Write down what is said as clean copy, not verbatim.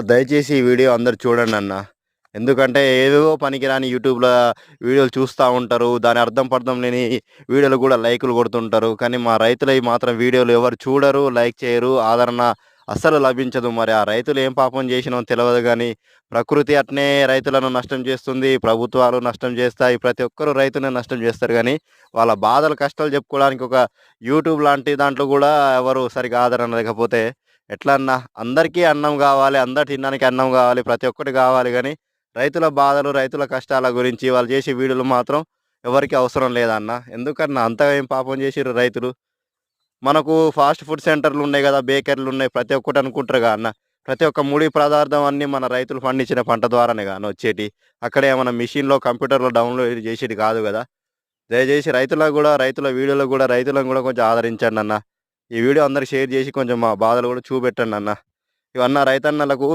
దయచేసి ఈ వీడియో అందరూ చూడండన్న. ఎందుకంటే ఏవేవో పనికిరాని యూట్యూబ్‌ల వీడియోలు చూస్తా ఉంటారు. దాని అర్థం పర్థం లేని వీడియోలు గూడా లైకులు కొడుతుంటారు. కానీ మా రైతులయి మాత్రం వీడియోలు ఎవరు చూడరు, లైక్ చేయరు, ఆదరణ అస్సలు లభించదు. మరి ఆ రైతులు ఏం పాపం చేసినో తెలవదు గానీ, ప్రకృతి అట్నే రైతులను నష్టం చేస్తుంది. ప్రభుత్వాలు నష్టం చేస్తాయి. ప్రతి ఒక్కరు రైతుని నష్టం చేస్తారు గానీ, వాళ్ళ బాధలు, కష్టాలు చెప్పుకోవడానికి ఒక యూట్యూబ్ లాంటి దాంట్లో గూడా ఎవరు సరిగ్గా ఆదరణ లేకపోతే ఎట్లా అన్నా? అందరికీ అన్నం గావాలి. అందరు తినడానికి అన్నం గావాలి. ప్రతి ఒక్కటి గావాలి గానీ, రైతుల బాధలు, రైతుల కష్టాల గురించి వాళ్ళు చేసే వీడియోలు మాత్రం ఎవరికీ అవసరం లేదన్న. ఎందుకన్నా అంతగా ఏం పాపం చేసిర్రు రైతులు? మనకు ఫాస్ట్ ఫుడ్ సెంటర్‌లున్నాయి గదా! బేకరీలున్నాయి. ప్రతి ఒక్కటి అనుకుంటారుగా అన్న. ప్రతి ఒక్క ముడి పదార్థం అన్నీ మన రైతులు పండించిన పంట ద్వారానేగా అన్న వచ్చేటియి. అక్కడ ఏమన్నా మిషన్‌లో, కంప్యూటర్‌లో డౌన్‌లోడ్ చేసేది కాదు గదా! దయచేసి రైతులకు గూడా, రైతుల వీడియోలకు గూడా రైతులను గూడా కొంచెం ఆదరించండన్న. ఈ వీడియో అందరికి షేర్ చేసి కొంచెం మా బాధలు గూడా చూపెట్టండన్న. ఇవన్న రైతన్నలకు